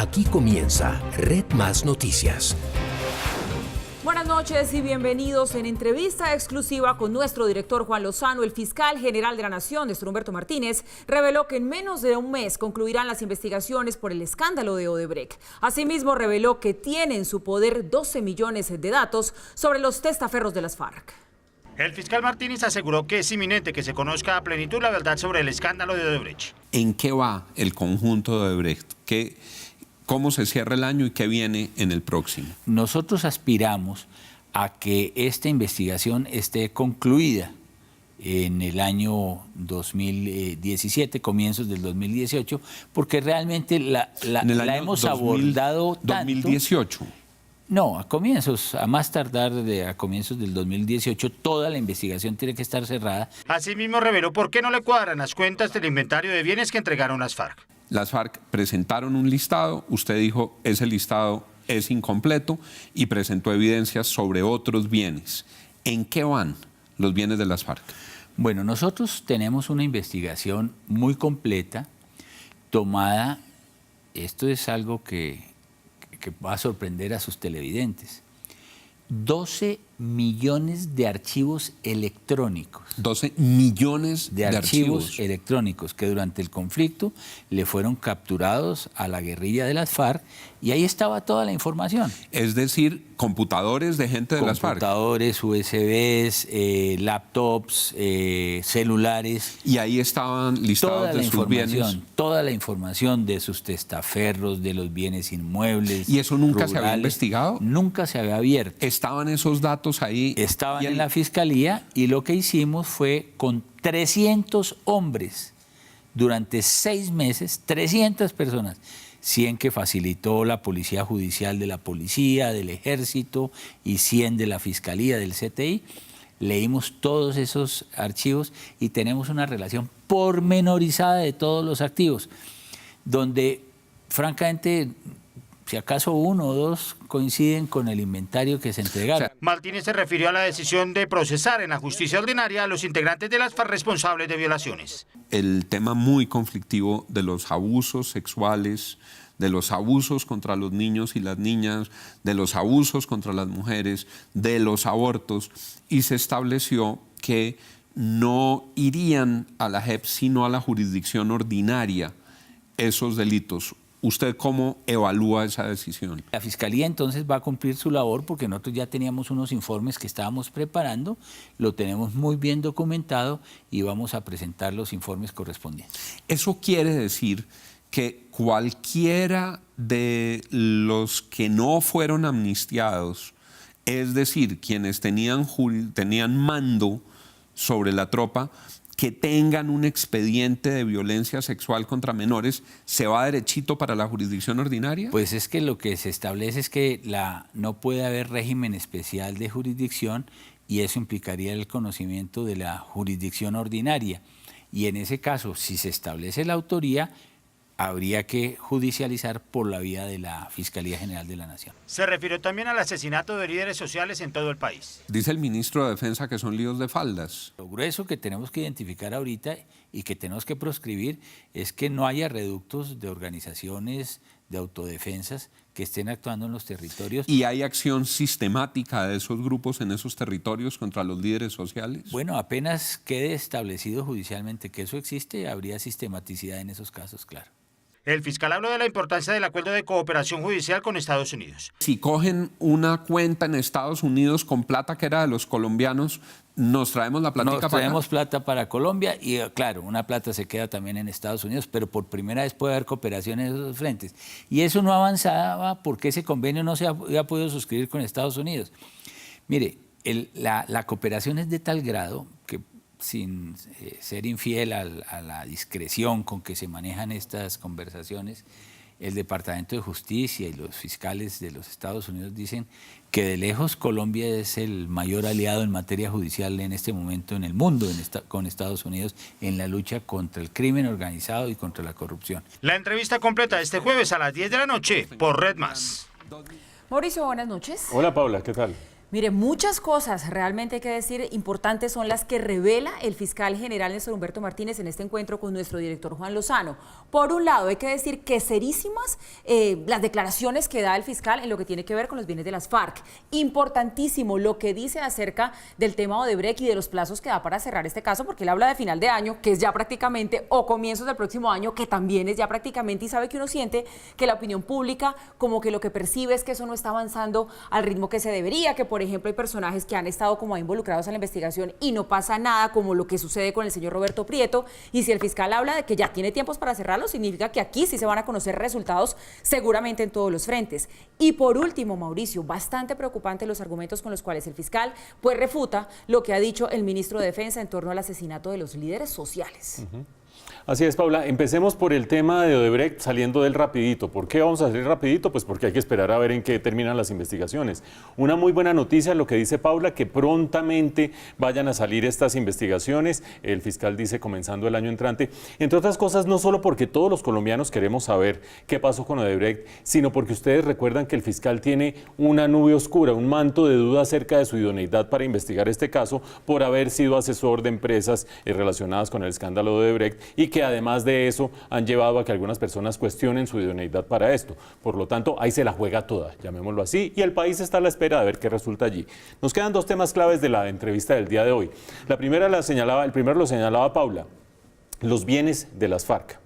Aquí comienza Red Más Noticias. Buenas noches y bienvenidos. En entrevista exclusiva con nuestro director Juan Lozano, el fiscal general de la Nación, Néstor Humberto Martínez, reveló que en menos de un mes concluirán las investigaciones por el escándalo de Odebrecht. Asimismo, reveló que tiene en su poder 12 millones de datos sobre los testaferros de las FARC. El fiscal Martínez aseguró que es inminente que se conozca a plenitud la verdad sobre el escándalo de Odebrecht. ¿En qué va el conjunto de Odebrecht? ¿Cómo se cierra el año y qué viene en el próximo? Nosotros aspiramos a que esta investigación esté concluida en el año 2017, comienzos del 2018, porque realmente la hemos abordado tanto. 2018. No, a más tardar a comienzos del 2018, toda la investigación tiene que estar cerrada. Asimismo reveló por qué no le cuadran las cuentas del inventario de bienes que entregaron las FARC. Las FARC presentaron un listado, usted dijo ese listado es incompleto y presentó evidencias sobre otros bienes. ¿En qué van los bienes de las FARC? Bueno, nosotros tenemos una investigación muy completa, tomada, esto es algo que va a sorprender a sus televidentes, 12 millones de archivos electrónicos. 12 millones de archivos electrónicos que durante el conflicto le fueron capturados a la guerrilla de las FARC y ahí estaba toda la información. Es decir, computadores de gente de las FARC. Computadores, USBs, laptops, celulares. Y ahí estaban listados de sus bienes. Toda la información de sus testaferros, de los bienes inmuebles. ¿Y eso nunca rurales, se había investigado? Nunca se había abierto. ¿Estaban esos datos ahí? Estaban en la fiscalía y lo que hicimos fue con 300 hombres durante 6 meses, 300 personas, 100 que facilitó la policía judicial de la policía, del ejército y 100 de la fiscalía, del CTI. Leímos todos esos archivos y tenemos una relación pormenorizada de todos los activos, donde francamente, si acaso 1 o 2 coinciden con el inventario que se entregaron. Martínez se refirió a la decisión de procesar en la justicia ordinaria a los integrantes de las FARC responsables de violaciones. El tema muy conflictivo de los abusos sexuales, de los abusos contra los niños y las niñas, de los abusos contra las mujeres, de los abortos, y se estableció que no irían a la JEP sino a la jurisdicción ordinaria esos delitos. ¿Usted cómo evalúa esa decisión? La Fiscalía entonces va a cumplir su labor porque nosotros ya teníamos unos informes que estábamos preparando, lo tenemos muy bien documentado y vamos a presentar los informes correspondientes. Eso quiere decir que cualquiera de los que no fueron amnistiados, es decir, quienes tenían mando sobre la tropa, que tengan un expediente de violencia sexual contra menores, ¿se va derechito para la jurisdicción ordinaria? Pues es que lo que se establece es que no puede haber régimen especial de jurisdicción y eso implicaría el conocimiento de la jurisdicción ordinaria. Y en ese caso, si se establece la autoría, habría que judicializar por la vía de la Fiscalía General de la Nación. Se refirió también al asesinato de líderes sociales en todo el país. Dice el ministro de Defensa que son líos de faldas. Lo grueso que tenemos que identificar ahorita y que tenemos que proscribir es que no haya reductos de organizaciones de autodefensas que estén actuando en los territorios. ¿Y hay acción sistemática de esos grupos en esos territorios contra los líderes sociales? Bueno, apenas quede establecido judicialmente que eso existe, habría sistematicidad en esos casos, claro. El fiscal habló de la importancia del acuerdo de cooperación judicial con Estados Unidos. Si cogen una cuenta en Estados Unidos con plata que era de los colombianos, nos traemos la platica para acá. Nos traemos plata para Colombia y claro, una plata se queda también en Estados Unidos, pero por primera vez puede haber cooperación en esos frentes. Y eso no avanzaba porque ese convenio no se había podido suscribir con Estados Unidos. Mire, la cooperación es de tal grado que sin ser infiel a la discreción con que se manejan estas conversaciones, el Departamento de Justicia y los fiscales de los Estados Unidos dicen que de lejos Colombia es el mayor aliado en materia judicial en este momento en el mundo con Estados Unidos en la lucha contra el crimen organizado y contra la corrupción. La entrevista completa este jueves a las 10 de la noche por Red Más. Mauricio, buenas noches. Hola Paula, ¿qué tal? Mire, muchas cosas realmente hay que decir importantes son las que revela el fiscal general Néstor Humberto Martínez en este encuentro con nuestro director Juan Lozano. Por un lado, hay que decir que serísimas las declaraciones que da el fiscal en lo que tiene que ver con los bienes de las FARC. Importantísimo lo que dice acerca del tema Odebrecht y de los plazos que da para cerrar este caso, porque él habla de final de año, que es ya prácticamente, o comienzos del próximo año, que también es ya prácticamente, y sabe que uno siente que la opinión pública como que lo que percibe es que eso no está avanzando al ritmo que se debería, que por ejemplo hay personajes que han estado como involucrados en la investigación y no pasa nada, como lo que sucede con el señor Roberto Prieto, y si el fiscal habla de que ya tiene tiempos para cerrarlo, significa que aquí sí se van a conocer resultados seguramente en todos los frentes. Y por último, Mauricio, bastante preocupante los argumentos con los cuales el fiscal pues refuta lo que ha dicho el ministro de Defensa en torno al asesinato de los líderes sociales. Así es, Paula. Empecemos por el tema de Odebrecht, saliendo del rapidito. ¿Por qué vamos a salir rapidito? Pues porque hay que esperar a ver en qué terminan las investigaciones. Una muy buena noticia, lo que dice Paula, que prontamente vayan a salir estas investigaciones. El fiscal dice comenzando el año entrante. Entre otras cosas, no solo porque todos los colombianos queremos saber qué pasó con Odebrecht, sino porque ustedes recuerdan que el fiscal tiene una nube oscura, un manto de duda acerca de su idoneidad para investigar este caso por haber sido asesor de empresas relacionadas con el escándalo de Odebrecht y que además de eso han llevado a que algunas personas cuestionen su idoneidad para esto. Por lo tanto, ahí se la juega toda, llamémoslo así, y el país está a la espera de ver qué resulta allí. Nos quedan dos temas claves de la entrevista del día de hoy. El primero lo señalaba Paula, los bienes de las FARC.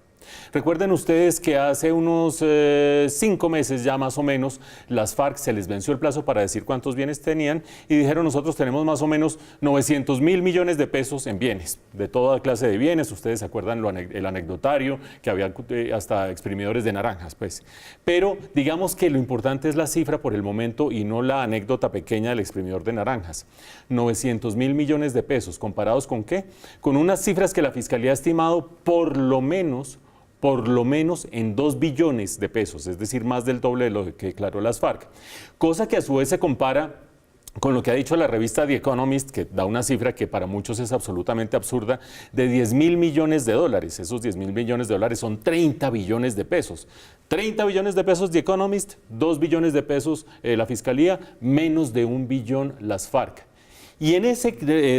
Recuerden ustedes que hace unos 5 meses ya más o menos las FARC se les venció el plazo para decir cuántos bienes tenían y dijeron nosotros tenemos más o menos 900.000 millones de pesos en bienes, de toda clase de bienes. Ustedes se acuerdan el anecdotario que había hasta exprimidores de naranjas, pues. Pero digamos que lo importante es la cifra por el momento y no la anécdota pequeña del exprimidor de naranjas. 900.000 millones de pesos, ¿comparados con qué? Con unas cifras que la Fiscalía ha estimado por lo menos en 2 billones de pesos, es decir, más del doble de lo que declaró las FARC. Cosa que a su vez se compara con lo que ha dicho la revista The Economist, que da una cifra que para muchos es absolutamente absurda, de 10.000 millones de dólares. Esos 10.000 millones de dólares son 30 billones de pesos. 30 billones de pesos The Economist, 2 billones de pesos la Fiscalía, menos de 1 billón las FARC. Y en esa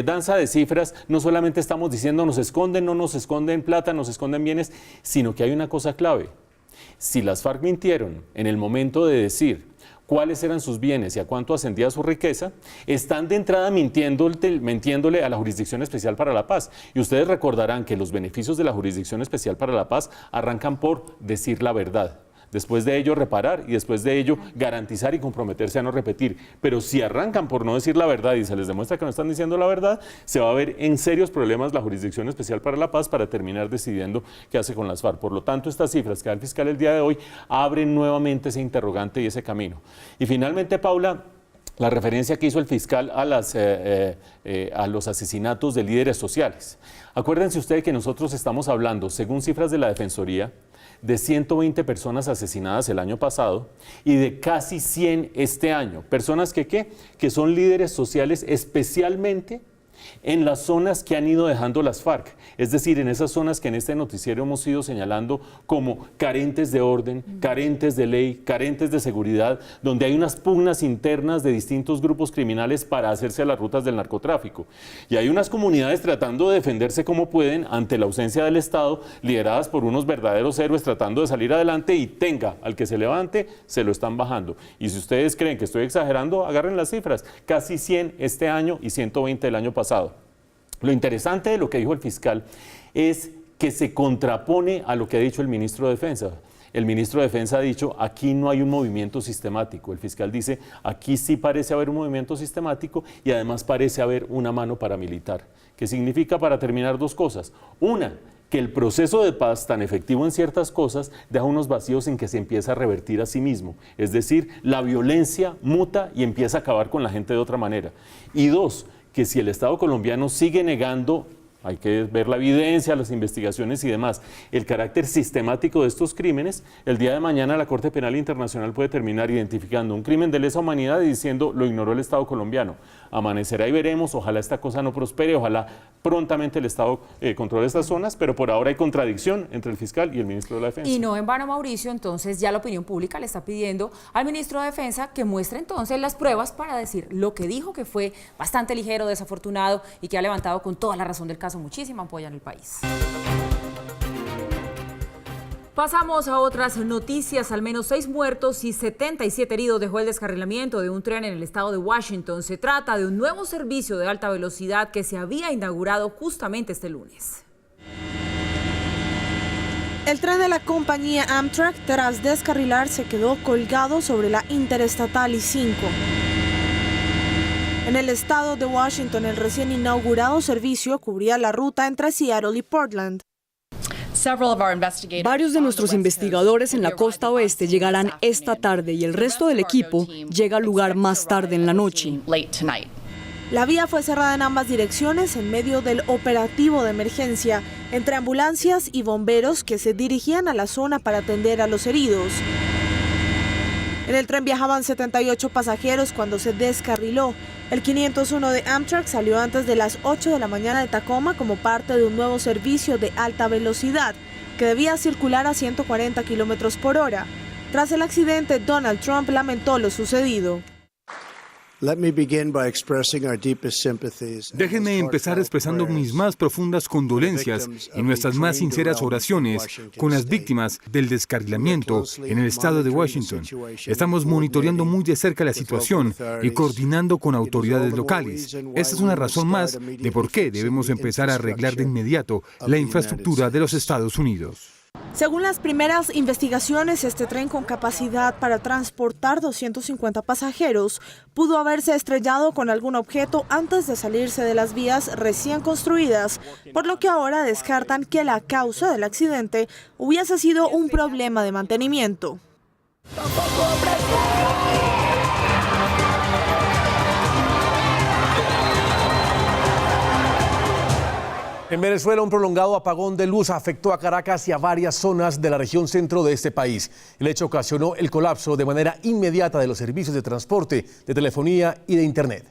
danza de cifras no solamente estamos diciendo nos esconden, no nos esconden plata, nos esconden bienes, sino que hay una cosa clave. Si las FARC mintieron en el momento de decir cuáles eran sus bienes y a cuánto ascendía su riqueza, están de entrada mintiéndole a la Jurisdicción Especial para la Paz. Y ustedes recordarán que los beneficios de la Jurisdicción Especial para la Paz arrancan por decir la verdad. Después de ello reparar y después de ello garantizar y comprometerse a no repetir. Pero si arrancan por no decir la verdad y se les demuestra que no están diciendo la verdad, se va a ver en serios problemas la Jurisdicción Especial para la Paz para terminar decidiendo qué hace con las FARC. Por lo tanto, estas cifras que da el fiscal el día de hoy abren nuevamente ese interrogante y ese camino. Y finalmente, Paula, la referencia que hizo el fiscal a los asesinatos de líderes sociales. Acuérdense ustedes que nosotros estamos hablando, según cifras de la Defensoría, de 120 personas asesinadas el año pasado y de casi 100 este año. Personas que son líderes sociales especialmente en las zonas que han ido dejando las FARC, es decir, en esas zonas que en este noticiero hemos ido señalando como carentes de orden, carentes de ley, carentes de seguridad, donde hay unas pugnas internas de distintos grupos criminales para hacerse a las rutas del narcotráfico. Y hay unas comunidades tratando de defenderse como pueden ante la ausencia del Estado, lideradas por unos verdaderos héroes tratando de salir adelante y tenga al que se levante, se lo están bajando. Y si ustedes creen que estoy exagerando, agarren las cifras, casi 100 este año y 120 el año pasado. Lo interesante de lo que dijo el fiscal es que se contrapone a lo que ha dicho el ministro de Defensa. El ministro de Defensa ha dicho, aquí no hay un movimiento sistemático. El fiscal dice, aquí sí parece haber un movimiento sistemático y además parece haber una mano paramilitar. ¿Qué significa, para terminar, dos cosas? Una, que el proceso de paz, tan efectivo en ciertas cosas, deja unos vacíos en que se empieza a revertir a sí mismo. Es decir, la violencia muta y empieza a acabar con la gente de otra manera. Y dos, que si el Estado colombiano sigue negando hay que ver la evidencia, las investigaciones y demás. El carácter sistemático de estos crímenes, el día de mañana la Corte Penal Internacional puede terminar identificando un crimen de lesa humanidad y diciendo lo ignoró el Estado colombiano. Amanecerá y veremos, ojalá esta cosa no prospere, ojalá prontamente el Estado controle estas zonas, pero por ahora hay contradicción entre el fiscal y el ministro de la Defensa. Y no en vano, Mauricio, entonces ya la opinión pública le está pidiendo al ministro de Defensa que muestre entonces las pruebas para decir lo que dijo, que fue bastante ligero, desafortunado y que ha levantado con toda la razón del caso muchísima ampolla en el país. Pasamos a otras noticias. Al menos 6 muertos y 77 heridos dejó el descarrilamiento de un tren en el estado de Washington. Se trata de un nuevo servicio de alta velocidad que se había inaugurado justamente este lunes. El tren de la compañía Amtrak, tras descarrilar, se quedó colgado sobre la Interestatal I-5. En el estado de Washington, el recién inaugurado servicio cubría la ruta entre Seattle y Portland. Varios de nuestros investigadores en la costa oeste llegarán esta tarde y el resto del equipo llega al lugar más tarde en la noche. La vía fue cerrada en ambas direcciones en medio del operativo de emergencia entre ambulancias y bomberos que se dirigían a la zona para atender a los heridos. En el tren viajaban 78 pasajeros cuando se descarriló. El 501 de Amtrak salió antes de las 8 de la mañana de Tacoma como parte de un nuevo servicio de alta velocidad que debía circular a 140 kilómetros por hora. Tras el accidente, Donald Trump lamentó lo sucedido. Déjenme empezar expresando mis más profundas condolencias y nuestras más sinceras oraciones con las víctimas del descarrilamiento en el estado de Washington. Estamos monitoreando muy de cerca la situación y coordinando con autoridades locales. Esta es una razón más de por qué debemos empezar a arreglar de inmediato la infraestructura de los Estados Unidos. Según las primeras investigaciones, este tren con capacidad para transportar 250 pasajeros pudo haberse estrellado con algún objeto antes de salirse de las vías recién construidas, por lo que ahora descartan que la causa del accidente hubiese sido un problema de mantenimiento. En Venezuela, un prolongado apagón de luz afectó a Caracas y a varias zonas de la región centro de este país. El hecho ocasionó el colapso de manera inmediata de los servicios de transporte, de telefonía y de Internet.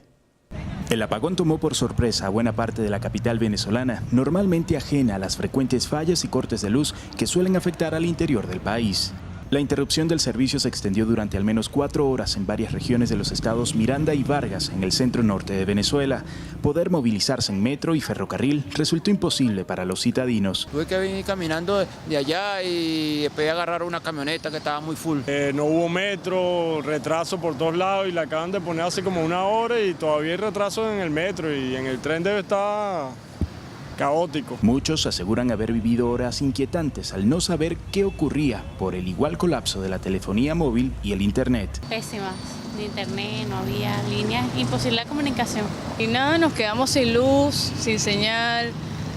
El apagón tomó por sorpresa a buena parte de la capital venezolana, normalmente ajena a las frecuentes fallas y cortes de luz que suelen afectar al interior del país. La interrupción del servicio se extendió durante al menos 4 horas en varias regiones de los estados Miranda y Vargas, en el centro norte de Venezuela. Poder movilizarse en metro y ferrocarril resultó imposible para los citadinos. Tuve que venir caminando de allá y después agarrar una camioneta que estaba muy full. No hubo metro, retraso por todos lados y la acaban de poner hace como 1 hora y todavía hay retraso en el metro y en el tren debe estar caótico. Muchos aseguran haber vivido horas inquietantes al no saber qué ocurría por el igual colapso de la telefonía móvil y el Internet. Pésimas, de Internet, no había líneas, imposible la comunicación. Y nada, nos quedamos sin luz, sin señal,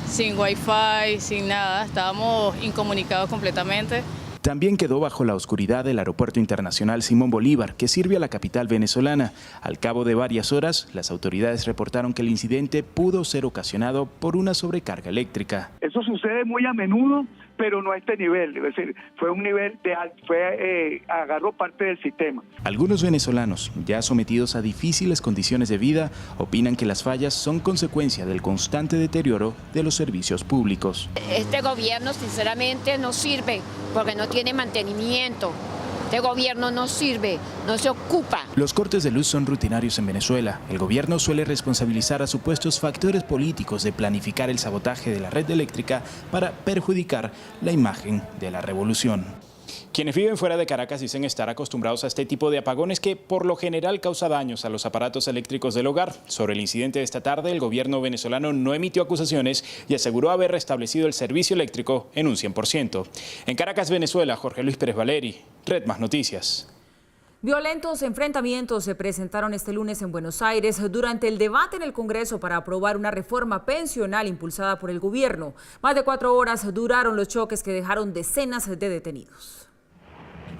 sin wifi, sin nada, estábamos incomunicados completamente. También quedó bajo la oscuridad el Aeropuerto Internacional Simón Bolívar, que sirve a la capital venezolana. Al cabo de varias horas, las autoridades reportaron que el incidente pudo ser ocasionado por una sobrecarga eléctrica. Eso sucede muy a menudo, pero no a este nivel. Es decir, fue un nivel de agarró parte del sistema. Algunos venezolanos, ya sometidos a difíciles condiciones de vida, opinan que las fallas son consecuencia del constante deterioro de los servicios públicos. Este gobierno, sinceramente, no sirve porque no tiene mantenimiento. Este gobierno no sirve, no se ocupa. Los cortes de luz son rutinarios en Venezuela. El gobierno suele responsabilizar a supuestos factores políticos de planificar el sabotaje de la red eléctrica para perjudicar la imagen de la revolución. Quienes viven fuera de Caracas dicen estar acostumbrados a este tipo de apagones que por lo general causa daños a los aparatos eléctricos del hogar. Sobre el incidente de esta tarde, el gobierno venezolano no emitió acusaciones y aseguró haber restablecido el servicio eléctrico en un 100%. En Caracas, Venezuela, Jorge Luis Pérez Valeri, Red Más Noticias. Violentos enfrentamientos se presentaron este lunes en Buenos Aires durante el debate en el Congreso para aprobar una reforma pensional impulsada por el gobierno. Más de 4 horas duraron los choques que dejaron decenas de detenidos.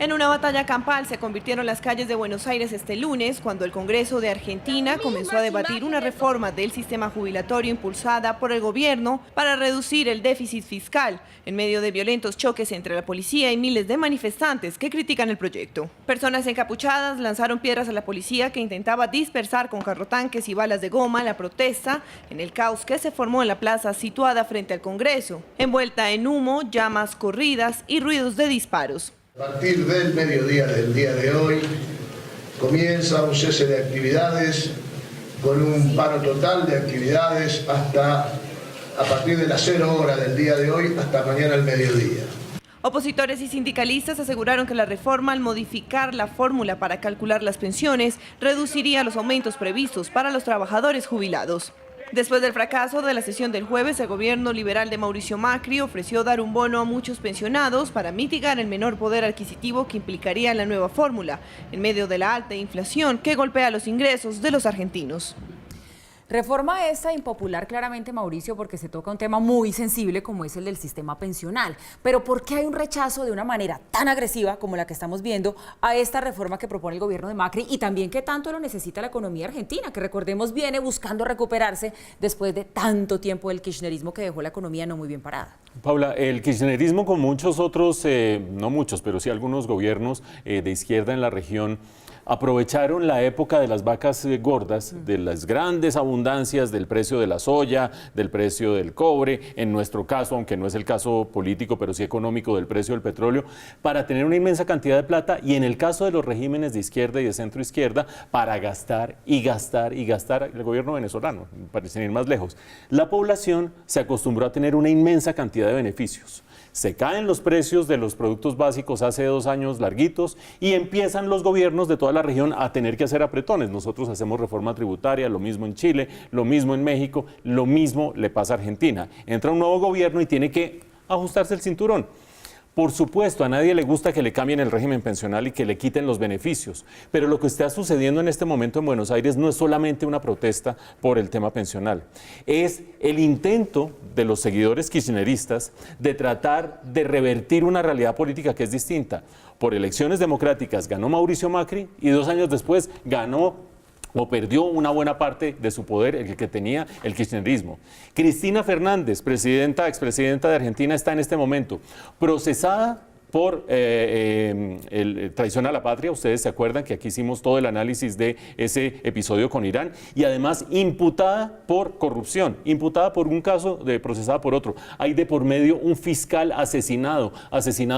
En una batalla campal se convirtieron las calles de Buenos Aires este lunes cuando el Congreso de Argentina comenzó a debatir una reforma del sistema jubilatorio impulsada por el gobierno para reducir el déficit fiscal en medio de violentos choques entre la policía y miles de manifestantes que critican el proyecto. Personas encapuchadas lanzaron piedras a la policía que intentaba dispersar con carrotanques y balas de goma la protesta en el caos que se formó en la plaza situada frente al Congreso, envuelta en humo, llamas corridas y ruidos de disparos. A partir del mediodía del día de hoy comienza un cese de actividades con un paro total de actividades a partir de las 0 horas del día de hoy hasta mañana al mediodía. Opositores y sindicalistas aseguraron que la reforma, al modificar la fórmula para calcular las pensiones, reduciría los aumentos previstos para los trabajadores jubilados. Después del fracaso de la sesión del jueves, el gobierno liberal de Mauricio Macri ofreció dar un bono a muchos pensionados para mitigar el menor poder adquisitivo que implicaría la nueva fórmula, en medio de la alta inflación que golpea los ingresos de los argentinos. Reforma esta impopular claramente, Mauricio, porque se toca un tema muy sensible como es el del sistema pensional. Pero ¿por qué hay un rechazo de una manera tan agresiva como la que estamos viendo a esta reforma que propone el gobierno de Macri y también qué tanto lo necesita la economía argentina, que recordemos viene buscando recuperarse después de tanto tiempo del kirchnerismo que dejó la economía no muy bien parada? Paula, el kirchnerismo con muchos otros, no muchos, pero sí algunos gobiernos de izquierda en la región, aprovecharon la época de las vacas gordas, de las grandes abundancias del precio de la soya, del precio del cobre, en nuestro caso, aunque no es el caso político, pero sí económico, del precio del petróleo, para tener una inmensa cantidad de plata y en el caso de los regímenes de izquierda y de centro izquierda, para gastar y gastar y gastar el gobierno venezolano, sin ir más lejos. La población se acostumbró a tener una inmensa cantidad de beneficios. Se caen los precios de los productos básicos hace 2 años larguitos y empiezan los gobiernos de toda la región a tener que hacer apretones. Nosotros hacemos reforma tributaria, lo mismo en Chile, lo mismo en México, lo mismo le pasa a Argentina. Entra un nuevo gobierno y tiene que ajustarse el cinturón. Por supuesto, a nadie le gusta que le cambien el régimen pensional y que le quiten los beneficios, pero lo que está sucediendo en este momento en Buenos Aires no es solamente una protesta por el tema pensional, es el intento de los seguidores kirchneristas de tratar de revertir una realidad política que es distinta. Por elecciones democráticas ganó Mauricio Macri y 2 años después ganó o perdió una buena parte de su poder, el que tenía el kirchnerismo. Cristina Fernández, expresidenta de Argentina, está en este momento procesada por traición a la patria. Ustedes se acuerdan que aquí hicimos todo el análisis de ese episodio con Irán y además imputada por corrupción, imputada por un caso, procesada por otro. Hay de por medio un fiscal asesinado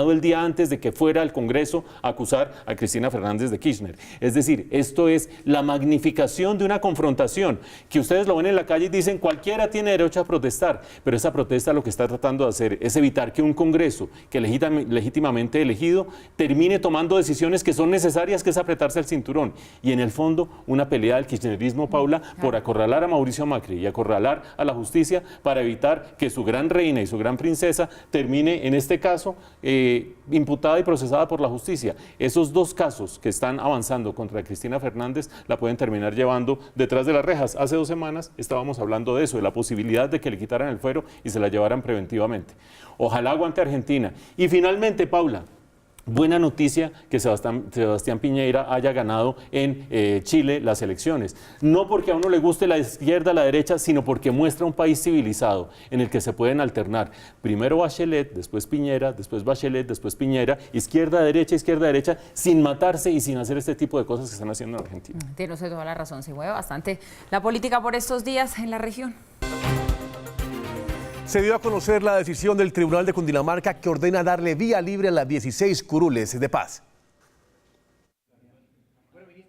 el día antes de que fuera al Congreso a acusar a Cristina Fernández de Kirchner. Es decir, esto es la magnificación de una confrontación que ustedes lo ven en la calle y dicen cualquiera tiene derecho a protestar, pero esa protesta lo que está tratando de hacer es evitar que un Congreso que legítimamente elegido termine tomando decisiones que son necesarias, que es apretarse el cinturón. Y en el fondo, una pelea del kirchnerismo, Paula, por acorralar a Mauricio Macri y acorralar a la justicia para evitar que su gran reina y su gran princesa termine, en este caso, imputada y procesada por la justicia. Esos 2 casos que están avanzando contra Cristina Fernández la pueden terminar llevando detrás de las rejas. Hace 2 semanas estábamos hablando de eso, de la posibilidad de que le quitaran el fuero y se la llevaran preventivamente. Ojalá aguante Argentina. Y finalmente, Paula, buena noticia que Sebastián Piñera haya ganado en Chile las elecciones. No porque a uno le guste la izquierda, la derecha, sino porque muestra un país civilizado en el que se pueden alternar. Primero Bachelet, después Piñera, después Bachelet, después Piñera, izquierda, derecha, sin matarse y sin hacer este tipo de cosas que están haciendo en Argentina. Tiene usted toda la razón, se mueve bastante la política por estos días en la región. Se dio a conocer la decisión del Tribunal de Cundinamarca que ordena darle vía libre a las 16 curules de paz.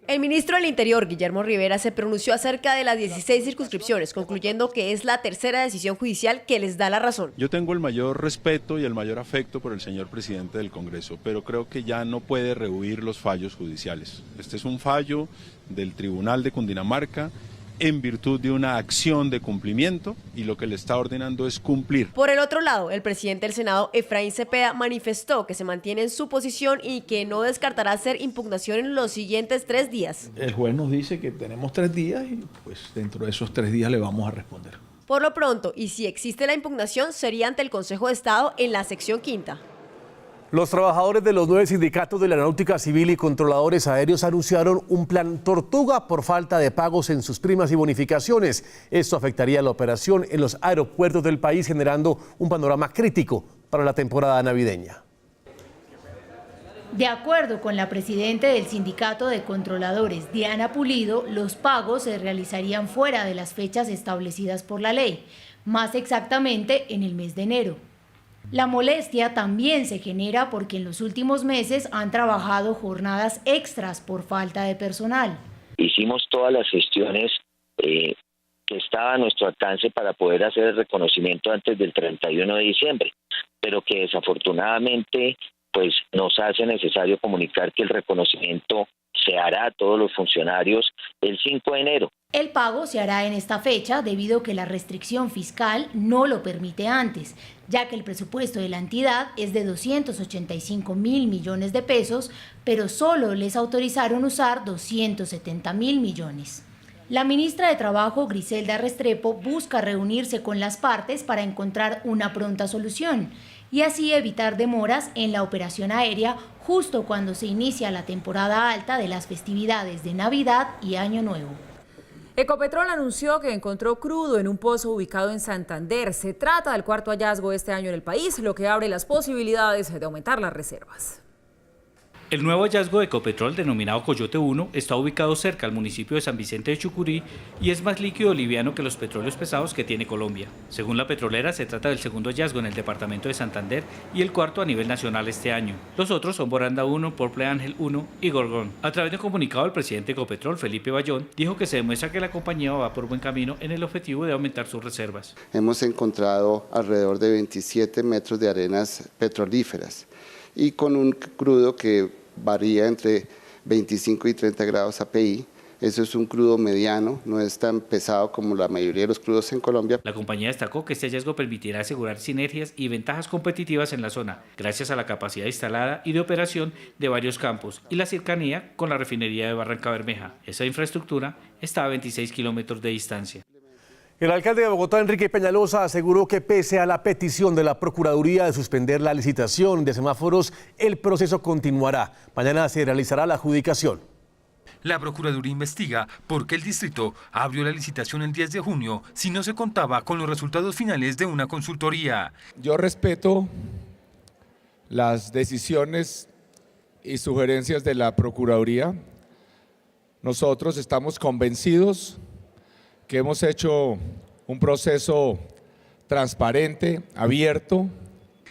El ministro del Interior, Guillermo Rivera, se pronunció acerca de las 16 circunscripciones, concluyendo que es la tercera decisión judicial que les da la razón. Yo tengo el mayor respeto y el mayor afecto por el señor presidente del Congreso, pero creo que ya no puede rehuir los fallos judiciales. Este es un fallo del Tribunal de Cundinamarca en virtud de una acción de cumplimiento y lo que le está ordenando es cumplir. Por el otro lado, el presidente del Senado, Efraín Cepeda, manifestó que se mantiene en su posición y que no descartará hacer impugnación en los siguientes 3 días. El juez nos dice que tenemos 3 días y pues dentro de esos 3 días le vamos a responder. Por lo pronto, y si existe la impugnación, sería ante el Consejo de Estado en la sección 5ª. Los trabajadores de los 9 sindicatos de la Náutica Civil y controladores aéreos anunciaron un plan Tortuga por falta de pagos en sus primas y bonificaciones. Esto afectaría la operación en los aeropuertos del país, generando un panorama crítico para la temporada navideña. De acuerdo con la presidenta del Sindicato de Controladores, Diana Pulido, los pagos se realizarían fuera de las fechas establecidas por la ley, más exactamente en el mes de enero. La molestia también se genera porque en los últimos meses han trabajado jornadas extras por falta de personal. Hicimos todas las gestiones que estaban a nuestro alcance para poder hacer el reconocimiento antes del 31 de diciembre, pero que desafortunadamente pues nos hace necesario comunicar que el reconocimiento se hará a todos los funcionarios el 5 de enero. El pago se hará en esta fecha debido a que la restricción fiscal no lo permite antes, ya que el presupuesto de la entidad es de 285.000 millones de pesos, pero solo les autorizaron usar 270.000 millones. La ministra de Trabajo, Griselda Restrepo, busca reunirse con las partes para encontrar una pronta solución y así evitar demoras en la operación aérea justo cuando se inicia la temporada alta de las festividades de Navidad y Año Nuevo. Ecopetrol anunció que encontró crudo en un pozo ubicado en Santander. Se trata del cuarto hallazgo este año en el país, lo que abre las posibilidades de aumentar las reservas. El nuevo hallazgo de Ecopetrol, denominado Coyote 1, está ubicado cerca al municipio de San Vicente de Chucurí y es más líquido liviano que los petróleos pesados que tiene Colombia. Según la petrolera, se trata del segundo hallazgo en el departamento de Santander y el cuarto a nivel nacional este año. Los otros son Boranda 1, Porple Ángel 1 y Gorgón. A través de un comunicado, el presidente de Ecopetrol, Felipe Bayón, dijo que se demuestra que la compañía va por buen camino en el objetivo de aumentar sus reservas. Hemos encontrado alrededor de 27 metros de arenas petrolíferas y con un crudo que varía entre 25 y 30 grados API. Eso es un crudo mediano, no es tan pesado como la mayoría de los crudos en Colombia. La compañía destacó que este hallazgo permitirá asegurar sinergias y ventajas competitivas en la zona, gracias a la capacidad instalada y de operación de varios campos y la cercanía con la refinería de Barranca Bermeja. Esa infraestructura está a 26 kilómetros de distancia. El alcalde de Bogotá, Enrique Peñalosa, aseguró que pese a la petición de la Procuraduría de suspender la licitación de semáforos, el proceso continuará. Mañana se realizará la adjudicación. La Procuraduría investiga por qué el distrito abrió la licitación el 10 de junio si no se contaba con los resultados finales de una consultoría. Yo respeto las decisiones y sugerencias de la Procuraduría. Nosotros estamos convencidos que hemos hecho un proceso transparente, abierto.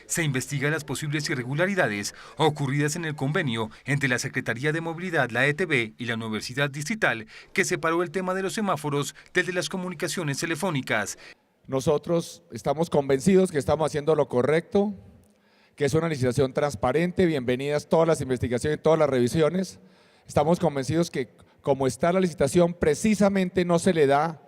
Se investiga las posibles irregularidades ocurridas en el convenio entre la Secretaría de Movilidad, la ETB y la Universidad Distrital, que separó el tema de los semáforos del de las comunicaciones telefónicas. Nosotros estamos convencidos que estamos haciendo lo correcto, que es una licitación transparente, bienvenidas todas las investigaciones, todas las revisiones. Estamos convencidos que como está la licitación, precisamente no se le da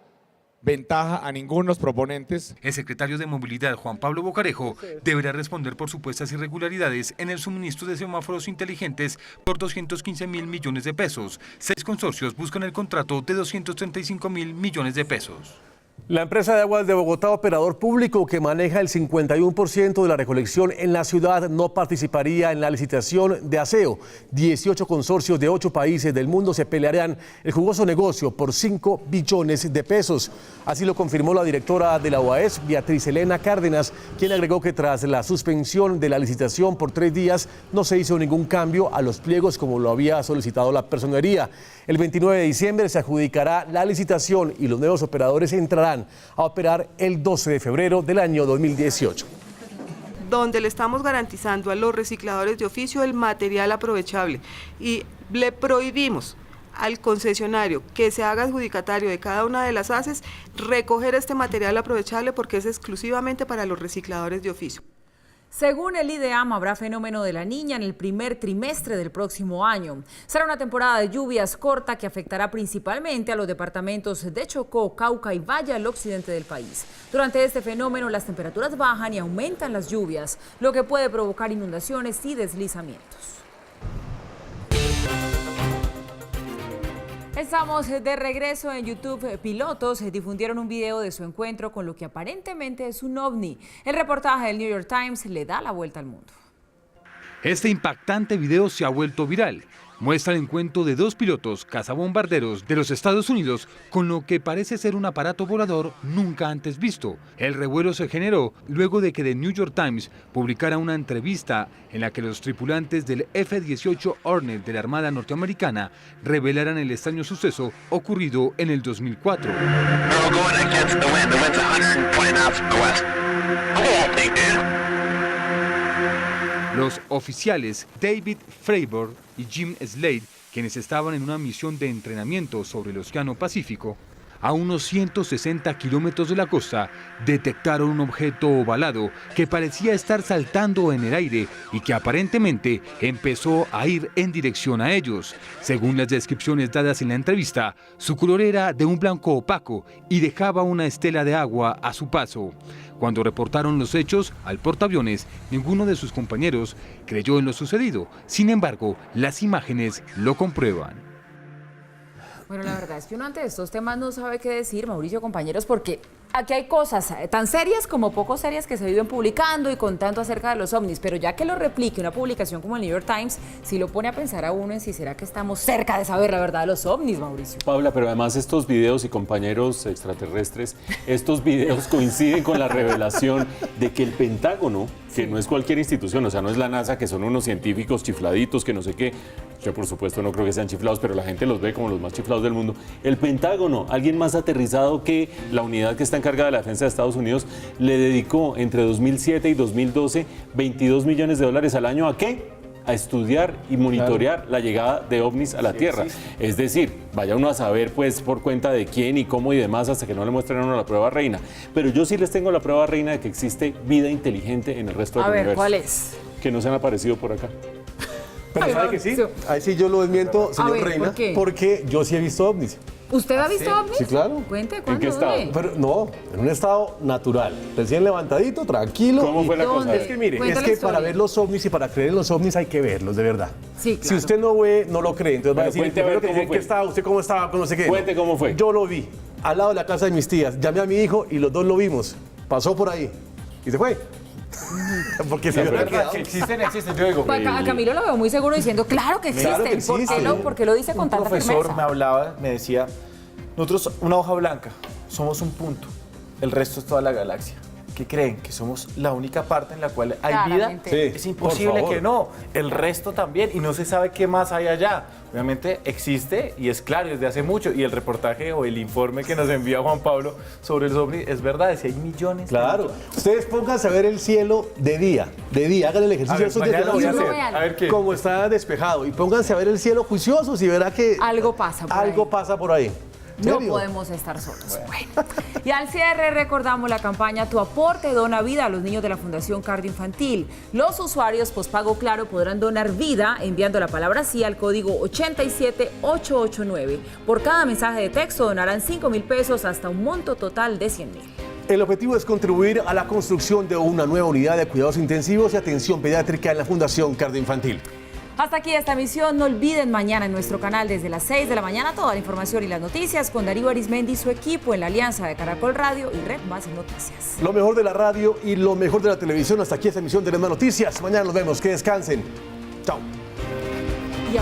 ventaja a ninguno de los proponentes. El secretario de Movilidad, Juan Pablo Bocarejo, deberá responder por supuestas irregularidades en el suministro de semáforos inteligentes por 215.000 millones de pesos. 6 consorcios buscan el contrato de 235.000 millones de pesos. La empresa de aguas de Bogotá, operador público que maneja el 51% de la recolección en la ciudad, no participaría en la licitación de aseo. 18 consorcios de 8 países del mundo se pelearán el jugoso negocio por 5 billones de pesos. Así lo confirmó la directora de la OAS, Beatriz Elena Cárdenas, quien agregó que tras la suspensión de la licitación por 3 días no se hizo ningún cambio a los pliegos como lo había solicitado la personería. El 29 de diciembre se adjudicará la licitación y los nuevos operadores entrarán a operar el 12 de febrero del año 2018. Donde le estamos garantizando a los recicladores de oficio el material aprovechable y le prohibimos al concesionario que se haga adjudicatario de cada una de las ACES recoger este material aprovechable porque es exclusivamente para los recicladores de oficio. Según el IDEAM, habrá fenómeno de la Niña en el primer trimestre del próximo año. Será una temporada de lluvias corta que afectará principalmente a los departamentos de Chocó, Cauca y Valle al occidente del país. Durante este fenómeno, las temperaturas bajan y aumentan las lluvias, lo que puede provocar inundaciones y deslizamientos. Estamos de regreso en YouTube. Pilotos difundieron un video de su encuentro con lo que aparentemente es un ovni. El reportaje del New York Times le da la vuelta al mundo. Este impactante video se ha vuelto viral. Muestra el encuentro de dos pilotos cazabombarderos de los Estados Unidos con lo que parece ser un aparato volador nunca antes visto. El revuelo se generó luego de que The New York Times publicara una entrevista en la que los tripulantes del F-18 Hornet de la Armada norteamericana revelaran el extraño suceso ocurrido en el 2004. Los oficiales David Fravor y Jim Slade, quienes estaban en una misión de entrenamiento sobre el Océano Pacífico, a unos 160 kilómetros de la costa, detectaron un objeto ovalado que parecía estar saltando en el aire y que aparentemente empezó a ir en dirección a ellos. Según las descripciones dadas en la entrevista, su color era de un blanco opaco y dejaba una estela de agua a su paso. Cuando reportaron los hechos al portaaviones, ninguno de sus compañeros creyó en lo sucedido. Sin embargo, las imágenes lo comprueban. Bueno, la verdad es que uno ante estos temas no sabe qué decir, Mauricio, compañeros, porque aquí hay cosas tan serias como poco serias que se viven publicando y contando acerca de los ovnis, pero ya que lo replique una publicación como el New York Times, sí lo pone a pensar a uno en si será que estamos cerca de saber la verdad de los ovnis, Mauricio. Paula, pero además estos videos y compañeros extraterrestres, estos videos coinciden con la revelación de que el Pentágono, que no es cualquier institución, o sea, no es la NASA, que son unos científicos chifladitos, que no sé qué, yo por supuesto no creo que sean chiflados, pero la gente los ve como los más chiflados del mundo. El Pentágono, alguien más aterrizado que la unidad que está encargada de la defensa de Estados Unidos, le dedicó entre 2007 y 2012 $22 millones al año ¿a qué? A estudiar y monitorear la llegada de ovnis a la Tierra. Es decir, vaya uno a saber pues por cuenta de quién y cómo y demás hasta que no le muestren a uno la prueba reina. Pero yo sí les tengo la prueba reina de que existe vida inteligente en el resto del universo. A ver, ¿cuál es? Que no se han aparecido por acá. Pero ¿sabe que sí? Ahí sí yo lo desmiento, señor Reina, ¿por qué? porque yo sí he visto ovnis. ¿Usted ha visto ovnis? Sí, claro. Cuente, ¿cuándo? ¿En qué estado? Pero no, en un estado natural, recién levantadito, tranquilo. ¿Cómo fue la cosa? Es que mire, Cuenta es la que historia. para ver los ovnis y para creer en los ovnis hay que verlos, de verdad. Sí, claro. Si usted no ve, no lo cree. Entonces va a decir, cuente a ver primero que cómo ¿en fue. qué estaba? ¿Usted cómo estaba? No sé qué. Cuente cómo fue. Yo lo vi, al lado de la casa de mis tías. Llamé a mi hijo y los dos lo vimos. Pasó por ahí y se fue. Porque se había quedado. Existen, yo digo. A Camilo lo veo muy seguro diciendo, claro que existen. Claro que existen. ¿Por qué lo dice con Un tanta profesor firmeza? me hablaba, me decía, nosotros, una hoja blanca, somos un punto, el resto es toda la galaxia. ¿Qué creen? ¿Que somos la única parte en la cual hay Claramente. vida? Sí, Es imposible por favor. que no. El resto también, y no se sabe qué más hay allá. Obviamente existe y es claro desde hace mucho. Y el reportaje o el informe que nos envía Juan Pablo sobre los ovnis es verdad, si hay millones. Claro. Ustedes pónganse a ver el cielo de día. Hagan el ejercicio esos días de la voy a mañana. hacer. A ver qué. Como está despejado. Y pónganse a ver el cielo juiciosos y verá que Algo pasa por algo ahí. pasa por ahí. No ¿Serio? podemos estar solos. Bueno. Y al cierre recordamos la campaña Tu aporte dona vida a los niños de la Fundación Cardio Infantil. Los usuarios postpago Claro podrán donar vida enviando la palabra sí al código 87889. Por cada mensaje de texto donarán 5.000 pesos hasta un monto total de 100.000. El objetivo es contribuir a la construcción de una nueva unidad de cuidados intensivos y atención pediátrica en la Fundación Cardio Infantil. Hasta aquí esta emisión. No olviden mañana en nuestro canal desde las 6 de la mañana toda la información y las noticias con Darío Arismendi y su equipo en la alianza de Caracol Radio y Red Más Noticias. Lo mejor de la radio y lo mejor de la televisión. Hasta aquí esta emisión de Red Más Noticias. Mañana nos vemos. Que descansen. Chao. Y